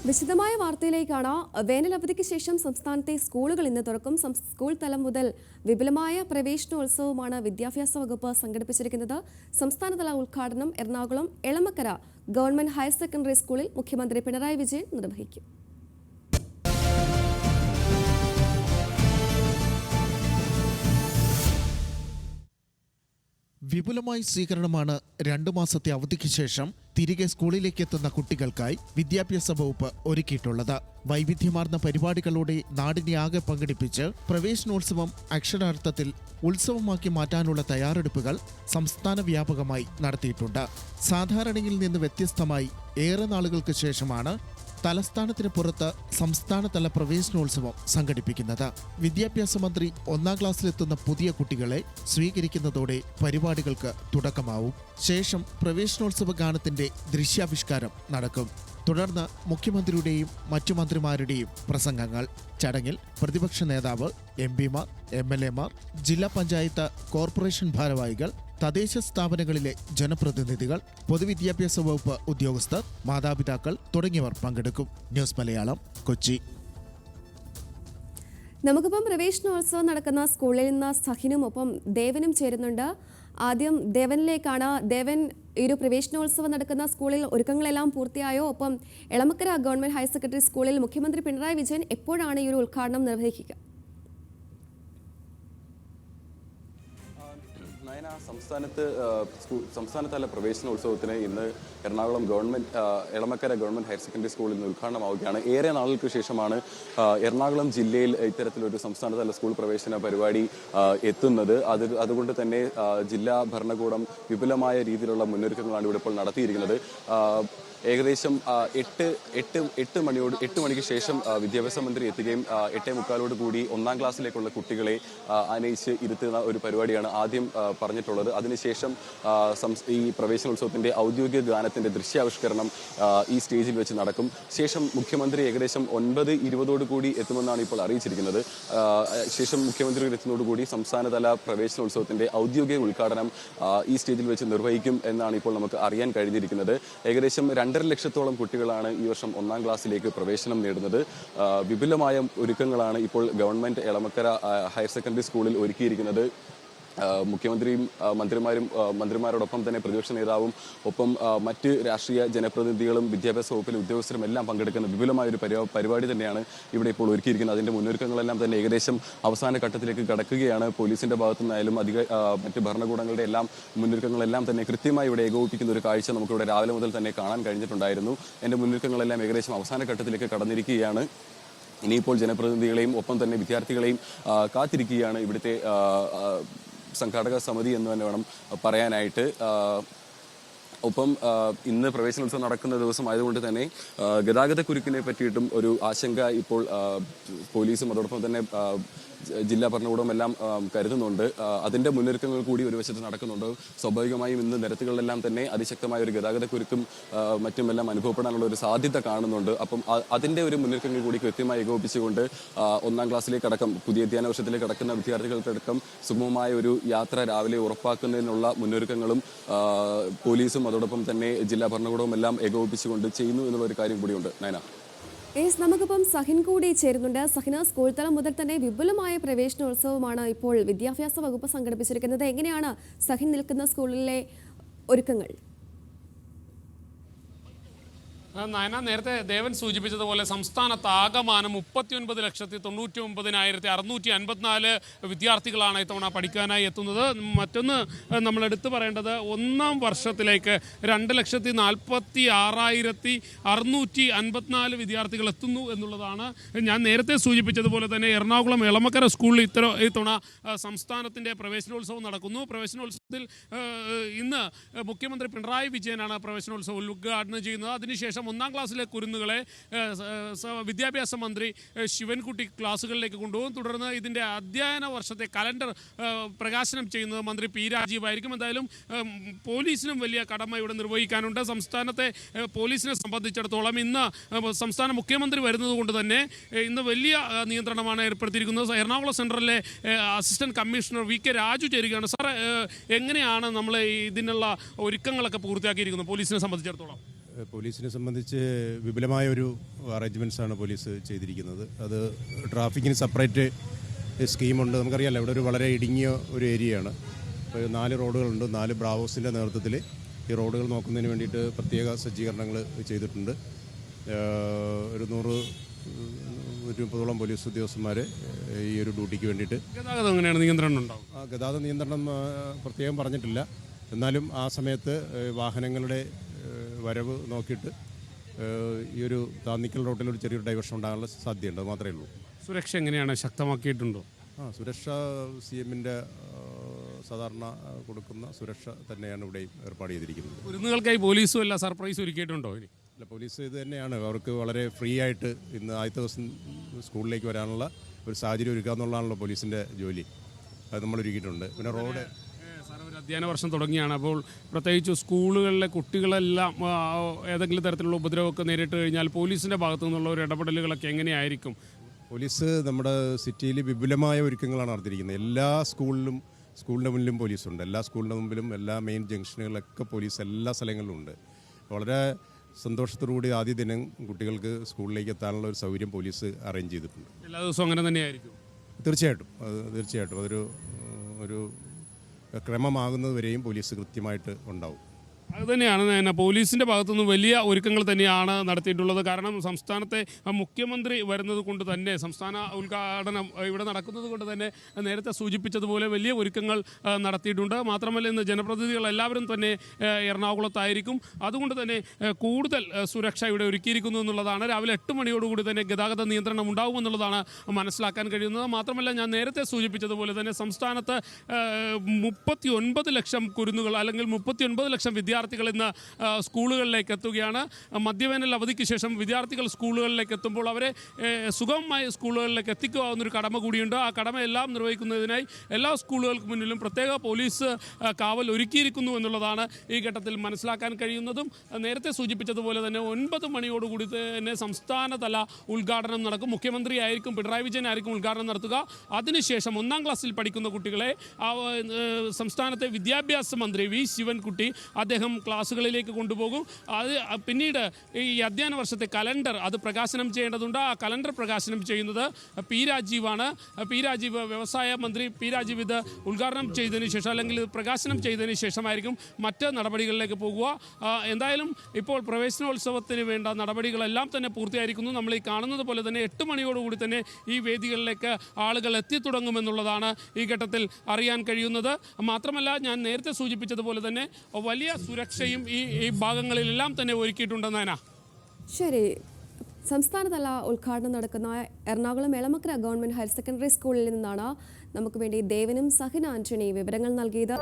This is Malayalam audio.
വിശദമായ വാർത്തയിലേക്കാണ്. വേനലവധിക്ക് ശേഷം സംസ്ഥാനത്തെ സ്കൂളുകൾ ഇന്ന് തുറക്കും. സ്കൂൾ തലം മുതൽ വിപുലമായ പ്രവേശനോത്സവമാണ് വിദ്യാഭ്യാസ വകുപ്പ് സംഘടിപ്പിച്ചിരിക്കുന്നത്. സംസ്ഥാനതല ഉദ്ഘാടനം Ernakulam Elamakkara government higher secondary സ്കൂളിൽ മുഖ്യമന്ത്രി പിണറായി വിജയൻ നിർവഹിക്കും. വിപുലമായ സ്വീകരണമാണ് 2 മാസത്തെ അവധിക്ക് ശേഷം തിരികെ സ്കൂളിലേക്ക് എത്തുന്ന കുട്ടികൾക്കായി വിദ്യാഭ്യാസ വകുപ്പ് ഒരുക്കിയിട്ടുള്ളത്. വൈവിധ്യമാർന്ന പരിപാടികളോടെ നാടിനെ ആകെ പങ്കെടുപ്പിച്ച് പ്രവേശനോത്സവം അക്ഷരാർത്ഥത്തിൽ ഉത്സവമാക്കി മാറ്റാനുള്ള തയ്യാറെടുപ്പുകൾ സംസ്ഥാന വ്യാപകമായി നടത്തിയിട്ടുണ്ട്. സാധാരണയിൽ നിന്ന് വ്യത്യസ്തമായി ഏറെ നാളുകൾക്ക് ശേഷമാണ് തലസ്ഥാനത്തിന് പുറത്ത് സംസ്ഥാനതല പ്രവേശനോത്സവം സംഘടിപ്പിക്കുന്നത്. വിദ്യാഭ്യാസ മന്ത്രി 1ാം ക്ലാസ്സിലെത്തുന്ന പുതിയ കുട്ടികളെ സ്വീകരിക്കുന്നതോടെ പരിപാടികൾക്ക് തുടക്കമാവും. ശേഷം പ്രവേശനോത്സവ ഗാനത്തിന്റെ ദൃശ്യാവിഷ്കാരം നടക്കും. തുടർന്ന് മുഖ്യമന്ത്രിയുടെയും മറ്റു മന്ത്രിമാരുടെയും പ്രസംഗങ്ങൾ. ചടങ്ങിൽ പ്രതിപക്ഷ നേതാവ്, എംപിമാർ, MLA മാർ, ജില്ലാ പഞ്ചായത്ത്, കോർപ്പറേഷൻ ഭാരവാഹികൾ, തദ്ദേശ സ്ഥാപനങ്ങളിലെ ജനപ്രതിനിധികൾ, പൊതുവിദ്യാഭ്യാസ വകുപ്പ് ഉദ്യോഗസ്ഥർ, മാതാപിതാക്കൾ തുടങ്ങിയവർ പങ്കെടുക്കും. ന്യൂസ് മലയാളം, കൊച്ചി. നമുക്കിപ്പം പ്രവേശനോത്സവം നടക്കുന്ന സ്കൂളിൽ നിന്ന് സഹിനും ഒപ്പം ദേവനും ചേരുന്നുണ്ട്. ആദ്യം ദേവനിലേക്കാണ്. ദേവൻ, ഈ ഒരു പ്രവേശനോത്സവം നടക്കുന്ന സ്കൂളിൽ ഒരുക്കങ്ങളെല്ലാം പൂർത്തിയായോ? ഒപ്പം എളമക്കര ഗവൺമെന്റ് ഹയർ സെക്കൻഡറി സ്കൂളിൽ മുഖ്യമന്ത്രി പിണറായി വിജയൻ എപ്പോഴാണ് ഈ ഒരു ഉദ്ഘാടനം നിർവഹിക്കുക? സംസ്ഥാനതല പ്രവേശനോത്സവത്തിന് ഇന്ന് Ernakulam Elamakkara government higher secondary സ്കൂളിൽ നിന്ന് ഉദ്ഘാടനമാവുകയാണ്. ഏറെ നാളുകൾക്ക് ശേഷമാണ് എറണാകുളം ജില്ലയിൽ ഇത്തരത്തിലൊരു സംസ്ഥാനതല സ്കൂൾ പ്രവേശന പരിപാടി എത്തുന്നത്. അതുകൊണ്ട് തന്നെ ജില്ലാ ഭരണകൂടം വിപുലമായ രീതിയിലുള്ള മുന്നൊരുക്കങ്ങളാണ് ഇവിടെ ഇപ്പോൾ നടത്തിയിരിക്കുന്നത്. ഏകദേശം 8 മണിക്ക് ശേഷം വിദ്യാഭ്യാസ മന്ത്രി എത്തുകയും 8:45 കൂടി 1ാം ക്ലാസ്സിലേക്കുള്ള കുട്ടികളെ ആനയിച്ച് ഇരുത്തുന്ന ഒരു പരിപാടിയാണ് ആദ്യം പറഞ്ഞിട്ടുള്ളത്. അതിനുശേഷം ഈ പ്രവേശനോത്സവത്തിന്റെ ഔദ്യോഗിക ഗാനത്തിന്റെ ദൃശ്യാവിഷ്കരണം ഈ സ്റ്റേജിൽ വെച്ച് നടക്കും. ശേഷം മുഖ്യമന്ത്രി ഏകദേശം 9:20 കൂടി എത്തുമെന്നാണ് ഇപ്പോൾ അറിയിച്ചിരിക്കുന്നത്. ശേഷം മുഖ്യമന്ത്രി എത്തുന്നതോടുകൂടി സംസ്ഥാനതല പ്രവേശനോത്സവത്തിന്റെ ഔദ്യോഗിക ഉദ്ഘാടനം ഈ സ്റ്റേജിൽ വെച്ച് നിർവഹിക്കും എന്നാണ് ഇപ്പോൾ നമുക്ക് അറിയാൻ കഴിഞ്ഞിരിക്കുന്നത്. ഏകദേശം 2.5 ലക്ഷത്തോളം കുട്ടികളാണ് ഈ വർഷം 1ാം ക്ലാസ്സിലേക്ക് പ്രവേശനം നേടുന്നത്. വിപുലമായ ഒരുക്കങ്ങളാണ് ഇപ്പോൾ ഗവൺമെന്റ് എളമക്കര ഹയർ സെക്കൻഡറി സ്കൂളിൽ ഒരുക്കിയിരിക്കുന്നത്. മുഖ്യമന്ത്രിയും മന്ത്രിമാരോടൊപ്പം തന്നെ പ്രതിപക്ഷ നേതാവും ഒപ്പം മറ്റ് രാഷ്ട്രീയ ജനപ്രതിനിധികളും വിദ്യാഭ്യാസ വകുപ്പിലെ ഉദ്യോഗസ്ഥരും എല്ലാം പങ്കെടുക്കുന്ന വിപുലമായൊരു പരിപാടി തന്നെയാണ് ഇവിടെ ഇപ്പോൾ ഒരുക്കിയിരിക്കുന്നത്. അതിന്റെ മുന്നൊരുക്കങ്ങളെല്ലാം തന്നെ ഏകദേശം അവസാന ഘട്ടത്തിലേക്ക് കടക്കുകയാണ്. പോലീസിന്റെ ഭാഗത്തു നിന്നായാലും മറ്റ് ഭരണകൂടങ്ങളുടെ എല്ലാം മുന്നൊരുക്കങ്ങളെല്ലാം തന്നെ കൃത്യമായി ഇവിടെ ഏകോപിപ്പിക്കുന്ന ഒരു കാഴ്ച നമുക്കിവിടെ രാവിലെ മുതൽ തന്നെ കാണാൻ കഴിഞ്ഞിട്ടുണ്ടായിരുന്നു. അതിന്റെ മുന്നൊരുക്കങ്ങളെല്ലാം ഏകദേശം അവസാന ഘട്ടത്തിലേക്ക് കടന്നിരിക്കുകയാണ്. ഇനിയിപ്പോൾ ജനപ്രതിനിധികളെയും ഒപ്പം തന്നെ വിദ്യാർത്ഥികളെയും കാത്തിരിക്കുകയാണ് ഇവിടുത്തെ സംഘാടക സമിതി എന്ന് തന്നെ വേണം പറയാനായിട്ട്. ഒപ്പം ഇന്ന് പ്രവേശനോത്സവം നടക്കുന്ന ദിവസമായതുകൊണ്ട് തന്നെ ഗതാഗതക്കുരുക്കിനെ പറ്റിയിട്ടും ഒരു ആശങ്ക ഇപ്പോൾ പോലീസും അതോടൊപ്പം തന്നെ ജില്ലാ ഭരണകൂടവും എല്ലാം കരുതുന്നുണ്ട്. അതിന്റെ മുന്നൊരുക്കങ്ങൾ കൂടി ഒരു വശത്ത് നടക്കുന്നുണ്ട്. സ്വാഭാവികമായും ഇന്ന് നിരത്തുകളിലെല്ലാം തന്നെ അതിശക്തമായ ഒരു ഗതാഗതക്കുരുക്കും മറ്റുമെല്ലാം അനുഭവപ്പെടാനുള്ള ഒരു സാധ്യത കാണുന്നുണ്ട്. അപ്പം അതിന്റെ ഒരു മുന്നൊരുക്കങ്ങൾ കൂടി കൃത്യമായി ഏകോപിപ്പിച്ചുകൊണ്ട് 1ാം ക്ലാസ്സിലേക്ക് അടക്കം പുതിയ അധ്യയന വർഷത്തിലേക്ക് കടക്കുന്ന വിദ്യാർത്ഥികൾക്കടക്കം സുഗമമായ ഒരു യാത്ര രാവിലെ ഉറപ്പാക്കുന്നതിനുള്ള മുന്നൊരുക്കങ്ങളും പോലീസും അതോടൊപ്പം തന്നെ ജില്ലാ ഭരണകൂടവും എല്ലാം ഏകോപിപ്പിച്ചുകൊണ്ട് ചെയ്യുന്നു എന്നുള്ള ഒരു കാര്യം കൂടിയുണ്ട്. നയന, നമുക്കിപ്പം സഹിൻ കൂടി ചേരുന്നുണ്ട്. സഹിന, സ്കൂൾ തലം മുതൽ തന്നെ വിപുലമായ പ്രവേശനോത്സവമാണ് ഇപ്പോൾ വിദ്യാഭ്യാസ വകുപ്പ് സംഘടിപ്പിച്ചിരിക്കുന്നത്. എങ്ങനെയാണ് സഹിൻ നിൽക്കുന്ന സ്കൂളിലെ ഒരുക്കങ്ങൾ? നയന, നേരത്തെ ദേവൻ സൂചിപ്പിച്ചതുപോലെ സംസ്ഥാനത്താകമാനം 39,99,654 വിദ്യാർത്ഥികളാണ് ഇത്തവണ പഠിക്കാനായി എത്തുന്നത്. മറ്റൊന്ന് നമ്മൾ എടുത്തു പറയേണ്ടത് 1ാം വർഷത്തിലേക്ക് 2,46,654 വിദ്യാർത്ഥികൾ എത്തുന്നു എന്നുള്ളതാണ്. ഞാൻ നേരത്തെ സൂചിപ്പിച്ചതുപോലെ തന്നെ എറണാകുളം എളമക്കര സ്കൂളിൽ ഇത്തവണ സംസ്ഥാനത്തിൻ്റെ പ്രവേശനോത്സവം നടക്കുന്നു. പ്രവേശനോത്സവത്തിൽ ഇന്ന് മുഖ്യമന്ത്രി പിണറായി വിജയനാണ് പ്രവേശനോത്സവം ഉദ്ഘാടനം ചെയ്യുന്നത്. അതിനുശേഷം 1ാം ക്ലാസ്സിലെ കുരുന്നുകളെ വിദ്യാഭ്യാസ മന്ത്രി ശിവൻകുട്ടി ക്ലാസ്സുകളിലേക്ക് കൊണ്ടുപോകും. തുടർന്ന് ഇതിൻ്റെ അധ്യയന വർഷത്തെ കലണ്ടർ പ്രകാശനം ചെയ്യുന്നത് മന്ത്രി പി രാജീവായിരിക്കും. എന്തായാലും പോലീസിനും വലിയ കടമ ഇവിടെ നിർവഹിക്കാനുണ്ട്. സംസ്ഥാനത്തെ പോലീസിനെ സംബന്ധിച്ചിടത്തോളം ഇന്ന് സംസ്ഥാന മുഖ്യമന്ത്രി വരുന്നത് കൊണ്ട് തന്നെ ഇന്ന് വലിയ നിയന്ത്രണമാണ് ഏർപ്പെടുത്തിയിരിക്കുന്നത്. എറണാകുളം സെൻട്രലിലെ അസിസ്റ്റന്റ് കമ്മീഷണർ VK രാജു ചേരുകയാണ്. സാർ, എങ്ങനെയാണ് നമ്മൾ ഇതിനുള്ള ഒരുക്കങ്ങളൊക്കെ പൂർത്തിയാക്കിയിരിക്കുന്നത് പോലീസിനെ സംബന്ധിച്ചിടത്തോളം? പോലീസിനെ സംബന്ധിച്ച് വിപുലമായ ഒരു അറേഞ്ച്മെൻറ്റ്സാണ് പോലീസ് ചെയ്തിരിക്കുന്നത്. അത് ട്രാഫിക്കിന് സെപ്പറേറ്റ് സ്കീമുണ്ട്. നമുക്കറിയാമല്ലോ, ഇവിടെ ഒരു വളരെ ഇടുങ്ങിയ ഒരു ഏരിയയാണ്. ഇപ്പോൾ 4 റോഡുകളുണ്ട്. 4 ബ്രാവോസിൻ്റെ നേതൃത്വത്തിൽ ഈ റോഡുകൾ നോക്കുന്നതിന് വേണ്ടിയിട്ട് പ്രത്യേക സജ്ജീകരണങ്ങൾ ചെയ്തിട്ടുണ്ട്. ഒരു 130ഓളം പോലീസ് ഉദ്യോഗസ്ഥന്മാർ ഈ ഒരു ഡ്യൂട്ടിക്ക് വേണ്ടിയിട്ട്. ഗതാഗതം എങ്ങനെയാണ് നിയന്ത്രണം ഉണ്ടാവും? ഗതാഗത നിയന്ത്രണം പ്രത്യേകം പറഞ്ഞിട്ടില്ല. എന്നാലും ആ സമയത്ത് വാഹനങ്ങളുടെ വരവ് നോക്കിയിട്ട് ഈ ഒരു താന്നിക്കൽ റോട്ടിൽ ഒരു ചെറിയൊരു ഡൈവേർഷൻ ഉണ്ടാകാനുള്ള സാധ്യതയുണ്ട്. അത് മാത്രമേ ഉള്ളൂ. സുരക്ഷ എങ്ങനെയാണ്, ശക്തമാക്കിയിട്ടുണ്ടോ? സുരക്ഷ CMൻ്റെ സാധാരണ കൊടുക്കുന്ന സുരക്ഷ തന്നെയാണ് ഇവിടെയും ഏർപ്പാട് ചെയ്തിരിക്കുന്നത്. കുരുന്നുകൾക്കായി പോലീസും എല്ലാ സർപ്രൈസ് ഒരുക്കിയിട്ടുണ്ടോ? ഇനി അല്ല, പോലീസ് ഇത് തന്നെയാണ്. അവർക്ക് വളരെ ഫ്രീ ആയിട്ട് ഇന്ന് ആദ്യത്തെ ദിവസം സ്കൂളിലേക്ക് വരാനുള്ള ഒരു സാഹചര്യം ഒരുക്കുക എന്നുള്ളതാണല്ലോ പോലീസിൻ്റെ ജോലി. അത് നമ്മൾ ഒരുക്കിയിട്ടുണ്ട്. പിന്നെ റോഡ് സാർ, ഒരു അധ്യയന വർഷം തുടങ്ങിയാണ്. അപ്പോൾ പ്രത്യേകിച്ച് സ്കൂളുകളിലെ കുട്ടികളെല്ലാം ഏതെങ്കിലും തരത്തിലുള്ള ഉപദ്രവമൊക്കെ നേരിട്ട് കഴിഞ്ഞാൽ പോലീസിൻ്റെ ഭാഗത്തു നിന്നുള്ള ഒരു ഇടപെടലുകളൊക്കെ എങ്ങനെയായിരിക്കും? പോലീസ് നമ്മുടെ സിറ്റിയിൽ വിപുലമായ ഒരുക്കങ്ങളാണ് നടത്തിയിരിക്കുന്നത്. എല്ലാ സ്കൂളിൻ്റെ മുന്നിലും പോലീസുണ്ട്. എല്ലാ സ്കൂളിൻ്റെ മുമ്പിലും എല്ലാ മെയിൻ ജംഗ്ഷനുകളിലൊക്കെ പോലീസ് എല്ലാ സ്ഥലങ്ങളിലും ഉണ്ട്. വളരെ സന്തോഷത്തോടുകൂടി ആദ്യ ദിനം കുട്ടികൾക്ക് സ്കൂളിലേക്ക് എത്താനുള്ള ഒരു സൗകര്യം പോലീസ് അറേഞ്ച് ചെയ്തിട്ടുണ്ട്. എല്ലാ ദിവസവും അങ്ങനെ തന്നെയായിരിക്കും? തീർച്ചയായിട്ടും അതൊരു ക്രമമാകുന്നത് വരെയും പോലീസ് കൃത്യമായിട്ട് ഉണ്ടാവും. അതുതന്നെയാണ് പോലീസിൻ്റെ ഭാഗത്തുനിന്ന് വലിയ ഒരുക്കങ്ങൾ തന്നെയാണ് നടത്തിയിട്ടുള്ളത്. കാരണം സംസ്ഥാനത്തെ മുഖ്യമന്ത്രി വരുന്നത് കൊണ്ട് തന്നെ, സംസ്ഥാന ഉദ്ഘാടനം ഇവിടെ നടക്കുന്നത് കൊണ്ട് തന്നെ നേരത്തെ സൂചിപ്പിച്ചതുപോലെ വലിയ ഒരുക്കങ്ങൾ നടത്തിയിട്ടുണ്ട്. മാത്രമല്ല, ഇന്ന് ജനപ്രതിനിധികൾ എല്ലാവരും തന്നെ എറണാകുളത്തായിരിക്കും. അതുകൊണ്ട് തന്നെ കൂടുതൽ സുരക്ഷ ഇവിടെ ഒരുക്കിയിരിക്കുന്നു എന്നുള്ളതാണ്. രാവിലെ 8 മണിയോടുകൂടി തന്നെ ഗതാഗത നിയന്ത്രണം ഉണ്ടാകുമെന്നുള്ളതാണ് മനസ്സിലാക്കാൻ കഴിയുന്നത്. മാത്രമല്ല, ഞാൻ നേരത്തെ സൂചിപ്പിച്ചതുപോലെ തന്നെ സംസ്ഥാനത്ത് 39 ലക്ഷം കുരുന്നുകൾ അല്ലെങ്കിൽ 39 ലക്ഷം വിദ്യാർത്ഥികൾ ഇന്ന് സ്കൂളുകളിലേക്ക് എത്തുകയാണ്. മധ്യവേനൽ അവധിക്ക് ശേഷം വിദ്യാർത്ഥികൾ സ്കൂളുകളിലേക്ക് എത്തുമ്പോൾ അവരെ സുഗമമായ സ്കൂളുകളിലേക്ക് എത്തിക്കുക എന്നൊരു കടമ കൂടിയുണ്ട്. ആ കടമയെല്ലാം നിർവഹിക്കുന്നതിനായി എല്ലാ സ്കൂളുകൾക്ക് മുന്നിലും പ്രത്യേക പോലീസ് കാവൽ ഒരുക്കിയിരിക്കുന്നു എന്നുള്ളതാണ് ഈ ഘട്ടത്തിൽ മനസ്സിലാക്കാൻ കഴിയുന്നതും. നേരത്തെ സൂചിപ്പിച്ചതുപോലെ തന്നെ 9 മണിയോടുകൂടി തന്നെ സംസ്ഥാനതല ഉദ്ഘാടനം നടക്കും. മുഖ്യമന്ത്രിയായിരിക്കും, പിണറായി വിജയനായിരിക്കും ഉദ്ഘാടനം നടത്തുക. അതിനുശേഷം 1-ാം ക്ലാസ്സിൽ പഠിക്കുന്ന കുട്ടികളെ സംസ്ഥാനത്തെ വിദ്യാഭ്യാസ മന്ത്രി വി ശിവൻകുട്ടി അദ്ദേഹം ക്ലാസ്സുകളിലേക്ക് കൊണ്ടുപോകും. അത് പിന്നീട് ഈ അധ്യയന വർഷത്തെ കലണ്ടർ അത് പ്രകാശനം ചെയ്യേണ്ടതുണ്ട്. ആ കലണ്ടർ പ്രകാശനം ചെയ്യുന്നത് പി രാജീവാണ്. വ്യവസായ മന്ത്രി പി രാജീവ് ഇത് ഉദ്ഘാടനം ചെയ്തതിന് ശേഷം അല്ലെങ്കിൽ പ്രകാശനം ചെയ്തതിന് ശേഷമായിരിക്കും മറ്റ് നടപടികളിലേക്ക് പോകുക. എന്തായാലും ഇപ്പോൾ പ്രവേശനോത്സവത്തിന് വേണ്ട നടപടികളെല്ലാം തന്നെ പൂർത്തിയായിരിക്കുന്നു. നമ്മൾ ഈ കാണുന്നത് പോലെ തന്നെ 8 മണിയോടുകൂടി തന്നെ ഈ വേദികളിലേക്ക് ആളുകൾ എത്തിത്തുടങ്ങുമെന്നുള്ളതാണ് ഈ ഘട്ടത്തിൽ അറിയാൻ കഴിയുന്നത്. മാത്രമല്ല, ഞാൻ നേരത്തെ സൂചിപ്പിച്ചതുപോലെ തന്നെ വലിയ സുരക്ഷയും ഈ ഭാഗങ്ങളിലെല്ലാം തന്നെ ഒരുക്കിയിട്ടുണ്ടെന്നാണ്. ശരി, സംസ്ഥാനതല ഉദ്ഘാടനം നടക്കുന്ന Ernakulam Elamakkara government higher secondary സ്കൂളിൽ നിന്നാണ് നമുക്ക് വേണ്ടി ദേവനും സഹിന ആന്റണി വിവരങ്ങൾ നൽകിയത്.